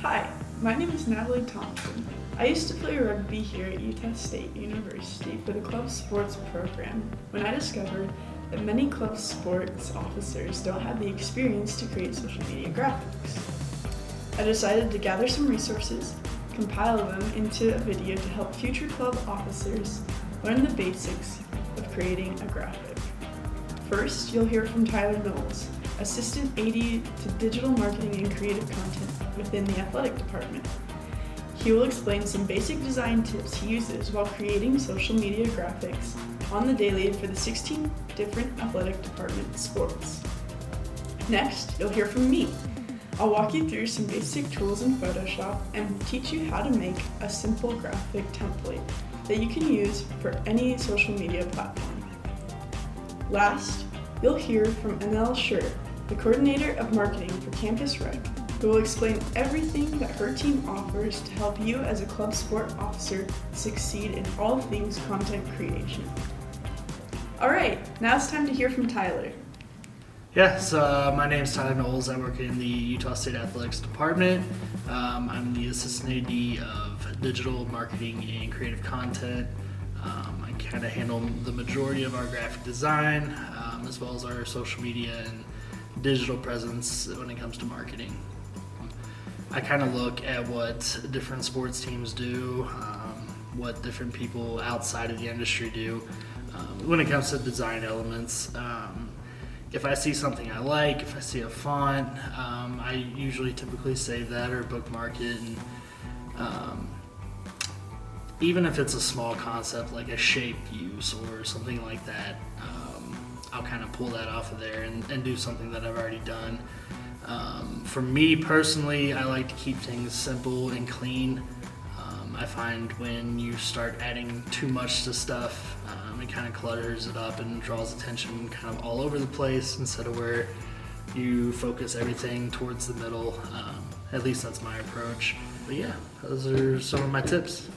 Hi, my name is Natalie Thompson. I used to play rugby here at Utah State University for the club sports program when I discovered that many club sports officers don't have the experience to create social media graphics. I decided to gather some resources, compile them into a video to help future club officers learn the basics of creating a graphic. First, you'll hear from Tyler Knowles, Assistant AD to Digital Marketing and Creative Content within the Athletic Department. He will explain some basic design tips he uses while creating social media graphics on the daily for the 16 different athletic department sports. Next, you'll hear from me. I'll walk you through some basic tools in Photoshop and teach you how to make a simple graphic template that you can use for any social media platform. Last, you'll hear from Anel Schur, the Coordinator of Marketing for Campus Rec, who will explain everything that her team offers to help you as a club sport officer succeed in all things content creation. Alright, now it's time to hear from Tyler. Yes, my name is Tyler Knowles. I work in the Utah State Athletics Department. I'm the Assistant AD of Digital Marketing and Creative Content. I kind of handle the majority of our graphic design, as well as our social media and digital presence when it comes to marketing. I kind of look at what different sports teams do, what different people outside of the industry do when it comes to design elements. If I see something I like, if I see a font, I usually typically save that or bookmark it. And even if it's a small concept like a shape use or something like that, I'll kind of pull that off of there and do something that I've already done. For me personally, I like to keep things simple and clean. I find when you start adding too much to stuff, it kind of clutters it up and draws attention kind of all over the place instead of where you focus everything towards the middle. At least that's my approach. But yeah, those are some of my tips.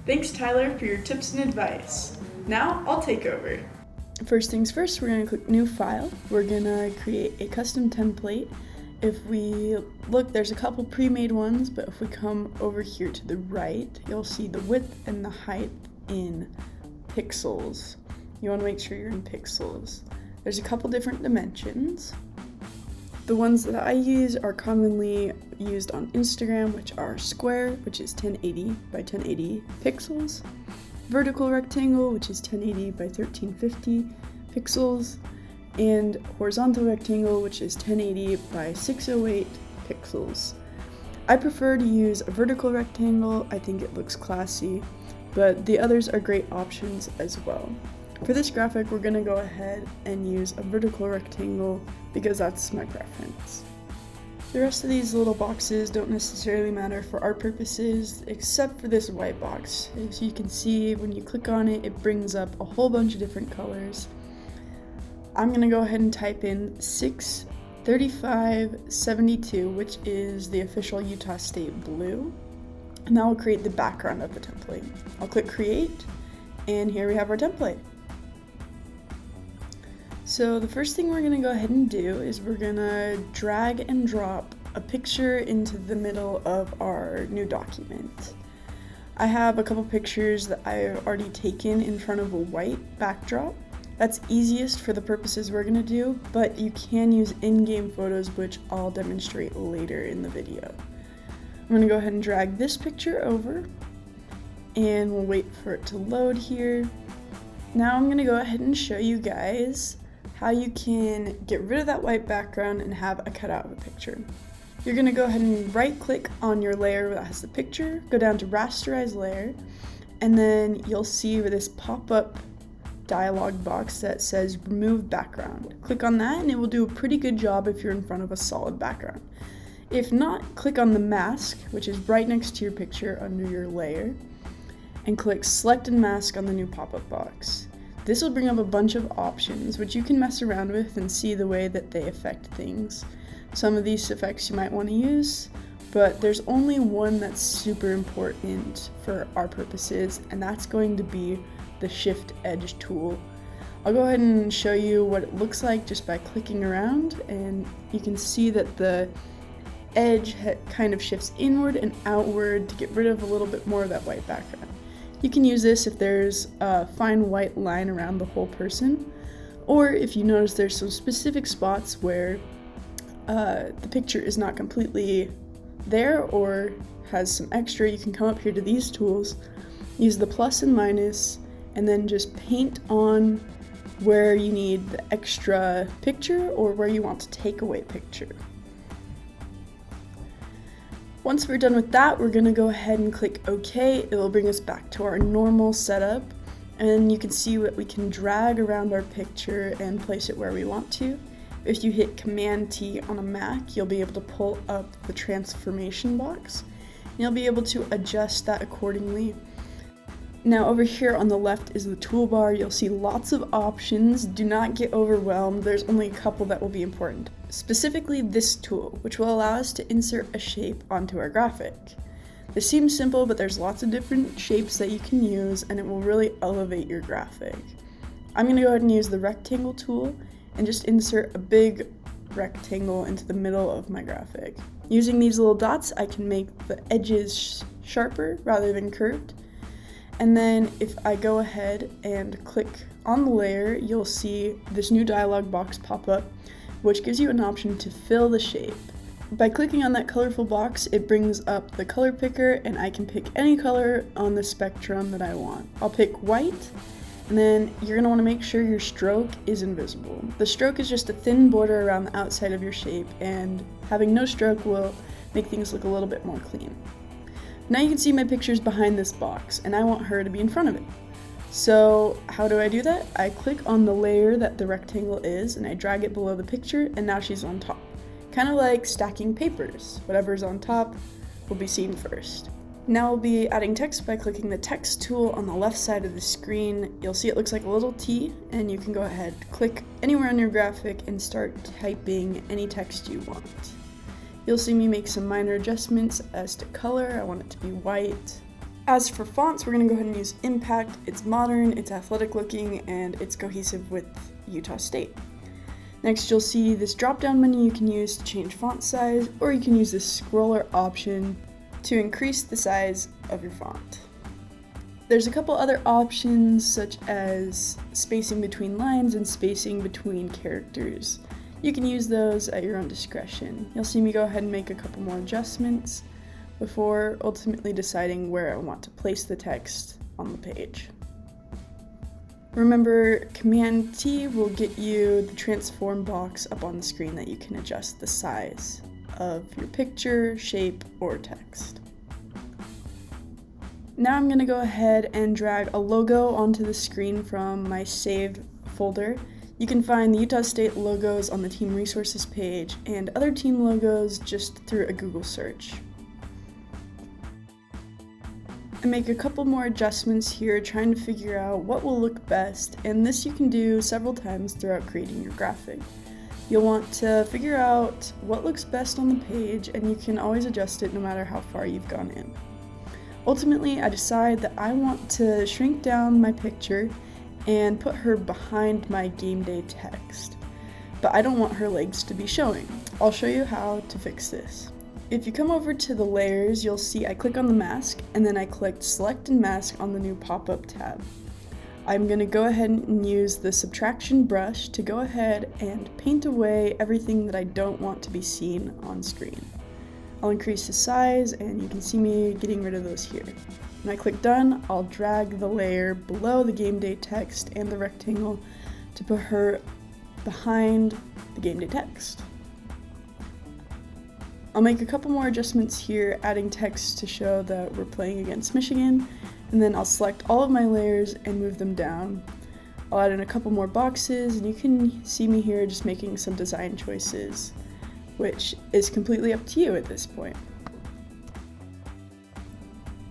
Thanks, Tyler, for your tips and advice. Now I'll take over. First things first, we're going to click New File. We're going to create a custom template. If we look, there's a couple pre-made ones, but if we come over here to the right, you'll see the width and the height in pixels. You want to make sure you're in pixels. There's a couple different dimensions. The ones that I use are commonly used on Instagram, which are square, which is 1080 by 1080 pixels, vertical rectangle, which is 1080 by 1350 pixels, and horizontal rectangle, which is 1080 by 608 pixels. I prefer to use a vertical rectangle. I think it looks classy, but the others are great options as well. For this graphic, we're going to go ahead and use a vertical rectangle because that's my preference. The rest of these little boxes don't necessarily matter for our purposes, except for this white box. As you can see, when you click on it, it brings up a whole bunch of different colors. I'm going to go ahead and type in 63572, which is the official Utah State blue. And that will create the background of the template. I'll click Create, and here we have our template. So the first thing we're going to go ahead and do is we're going to drag and drop a picture into the middle of our new document. I have a couple pictures that I've already taken in front of a white backdrop. That's easiest for the purposes we're going to do, but you can use in-game photos, which I'll demonstrate later in the video. I'm going to go ahead and drag this picture over, and we'll wait for it to load here. Now I'm going to go ahead and show you guys how you can get rid of that white background and have a cutout of a picture. You're going to go ahead and right-click on your layer that has the picture, go down to Rasterize Layer, and then you'll see this pop-up dialog box that says Remove Background. Click on that and it will do a pretty good job if you're in front of a solid background. If not, click on the mask, which is right next to your picture under your layer, and click Select and Mask on the new pop-up box. This will bring up a bunch of options, which you can mess around with and see the way that they affect things. Some of these effects you might want to use, but there's only one that's super important for our purposes, and that's going to be the Shift Edge tool. I'll go ahead and show you what it looks like just by clicking around, and you can see that the edge kind of shifts inward and outward to get rid of a little bit more of that white background. You can use this if there's a fine white line around the whole person, or if you notice there's some specific spots where the picture is not completely there or has some extra. You can come up here to these tools, use the plus and minus, and then just paint on where you need the extra picture or where you want to take away picture. Once we're done with that, we're going to go ahead and click OK. It will bring us back to our normal setup, and you can see what we can drag around our picture and place it where we want to. If you hit Command T on a Mac, you'll be able to pull up the transformation box, and you'll be able to adjust that accordingly. Now over here on the left is the toolbar. You'll see lots of options. Do not get overwhelmed. There's only a couple that will be important. Specifically this tool, which will allow us to insert a shape onto our graphic. This seems simple, but there's lots of different shapes that you can use, and it will really elevate your graphic. I'm going to go ahead and use the rectangle tool and just insert a big rectangle into the middle of my graphic. Using these little dots, I can make the edges sharper rather than curved. And then if I go ahead and click on the layer, you'll see this new dialog box pop up, which gives you an option to fill the shape. By clicking on that colorful box, it brings up the color picker, and I can pick any color on the spectrum that I want. I'll pick white, and then you're going to want to make sure your stroke is invisible. The stroke is just a thin border around the outside of your shape, and having no stroke will make things look a little bit more clean. Now you can see my picture's behind this box, and I want her to be in front of it. So how do I do that? I click on the layer that the rectangle is, and I drag it below the picture, and now she's on top. Kind of like stacking papers. Whatever's on top will be seen first. Now we'll be adding text by clicking the text tool on the left side of the screen. You'll see it looks like a little T, and you can go ahead, click anywhere on your graphic, and start typing any text you want. You'll see me make some minor adjustments as to color. I want it to be white. As for fonts, we're going to go ahead and use Impact. It's modern, it's athletic looking, and it's cohesive with Utah State. Next, you'll see this drop-down menu you can use to change font size, or you can use this scroller option to increase the size of your font. There's a couple other options, such as spacing between lines and spacing between characters. You can use those at your own discretion. You'll see me go ahead and make a couple more adjustments before ultimately deciding where I want to place the text on the page. Remember, Command T will get you the transform box up on the screen that you can adjust the size of your picture, shape, or text. Now I'm going to go ahead and drag a logo onto the screen from my saved folder. You can find the Utah State logos on the Team Resources page and other team logos just through a Google search. I make a couple more adjustments here, trying to figure out what will look best, and this you can do several times throughout creating your graphic. You'll want to figure out what looks best on the page, and you can always adjust it no matter how far you've gone in. Ultimately, I decide that I want to shrink down my picture and put her behind my game day text, but I don't want her legs to be showing. I'll show you how to fix this. If you come over to the layers, you'll see I click on the mask, and then I clicked select and mask on the new pop-up tab. I'm going to go ahead and use the subtraction brush to go ahead and paint away everything that I don't want to be seen on screen. I'll increase the size, and you can see me getting rid of those here. When I click done, I'll drag the layer below the game day text and the rectangle to put her behind the game day text. I'll make a couple more adjustments here, adding text to show that we're playing against Michigan, and then I'll select all of my layers and move them down. I'll add in a couple more boxes, and you can see me here just making some design choices, which is completely up to you at this point.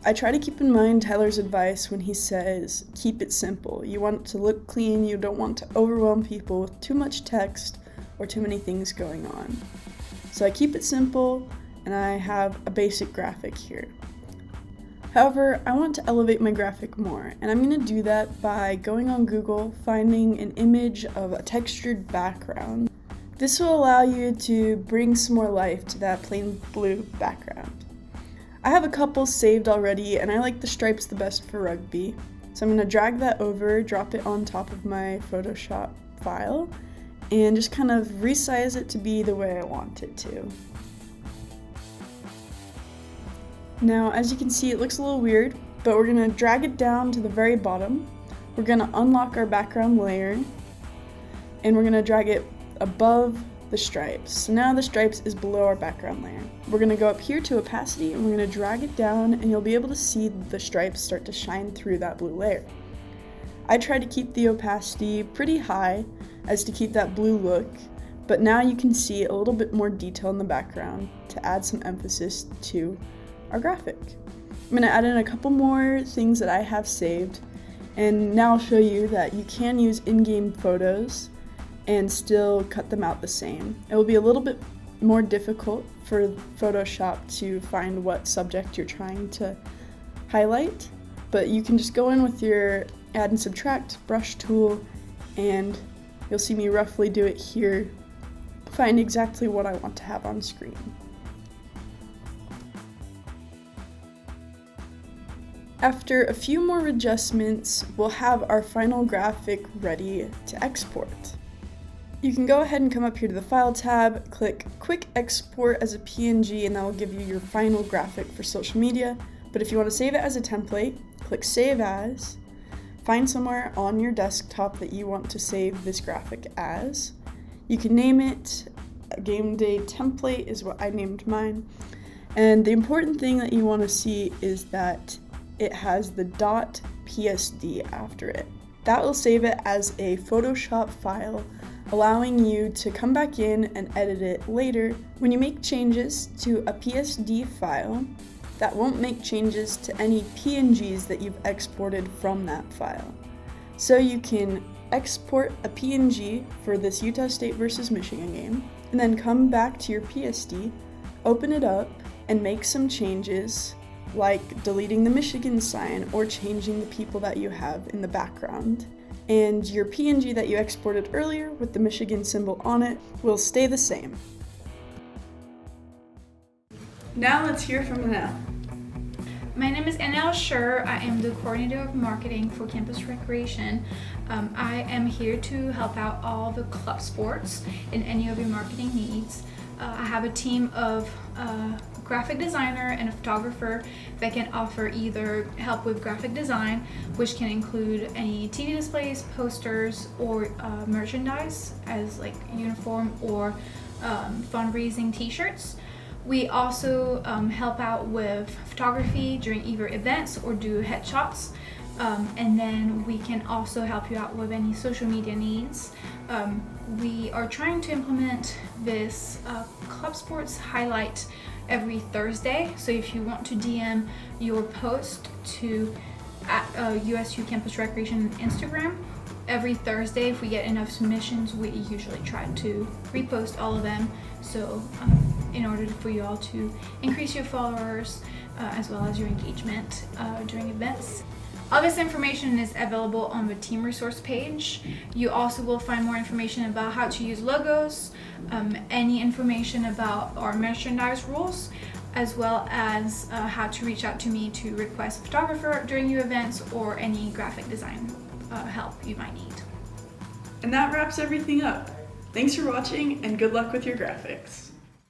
I try to keep in mind Tyler's advice when he says, keep it simple. You want it to look clean, you don't want to overwhelm people with too much text or too many things going on. So I keep it simple, and I have a basic graphic here. However, I want to elevate my graphic more, and I'm going to do that by going on Google, finding an image of a textured background. This will allow you to bring some more life to that plain blue background. I have a couple saved already, and I like the stripes the best for rugby. So I'm going to drag that over, drop it on top of my Photoshop file, and just kind of resize it to be the way I want it to. Now, as you can see, it looks a little weird, but we're going to drag it down to the very bottom. We're going to unlock our background layer, and we're going to drag it above the stripes. So now the stripes is below our background layer. We're going to go up here to opacity, and we're going to drag it down, and you'll be able to see the stripes start to shine through that blue layer. I try to keep the opacity pretty high as to keep that blue look, but now you can see a little bit more detail in the background to add some emphasis to our graphic. I'm going to add in a couple more things that I have saved, and now I'll show you that you can use in-game photos and still cut them out the same. It will be a little bit more difficult for Photoshop to find what subject you're trying to highlight, but you can just go in with your add and subtract brush tool, and you'll see me roughly do it here, find exactly what I want to have on screen. After a few more adjustments, we'll have our final graphic ready to export. You can go ahead and come up here to the File tab, click Quick Export as a PNG, and that will give you your final graphic for social media. But if you want to save it as a template, click Save As. Find somewhere on your desktop that you want to save this graphic as. You can name it a Game Day Template is what I named mine. And the important thing that you want to see is that it has the .psd after it. That will save it as a Photoshop file, allowing you to come back in and edit it later. When you make changes to a PSD file, that won't make changes to any PNGs that you've exported from that file. So you can export a PNG for this Utah State versus Michigan game, and then come back to your PSD, open it up, and make some changes like deleting the Michigan sign or changing the people that you have in the background. And your PNG that you exported earlier with the Michigan symbol on it will stay the same. Now let's hear from Anel. My name is Anel Schur. I am the coordinator of marketing for Campus Recreation. I am here to help out all the club sports in any of your marketing needs. I have a team of graphic designer and a photographer that can offer either help with graphic design, which can include any TV displays, posters, or merchandise as like uniform or fundraising t-shirts. We also help out with photography during either events or do headshots. And then we can also help you out with any social media needs. We are trying to implement this Club Sports highlight every Thursday. So if you want to DM your post to at USU Campus Recreation Instagram, every Thursday, if we get enough submissions, we usually try to repost all of them. So in order for you all to increase your followers as well as your engagement during events. All this information is available on the team resource page. You also will find more information about how to use logos, any information about our merchandise rules, as well as how to reach out to me to request a photographer during your events or any graphic design help you might need. And that wraps everything up. Thanks for watching and good luck with your graphics.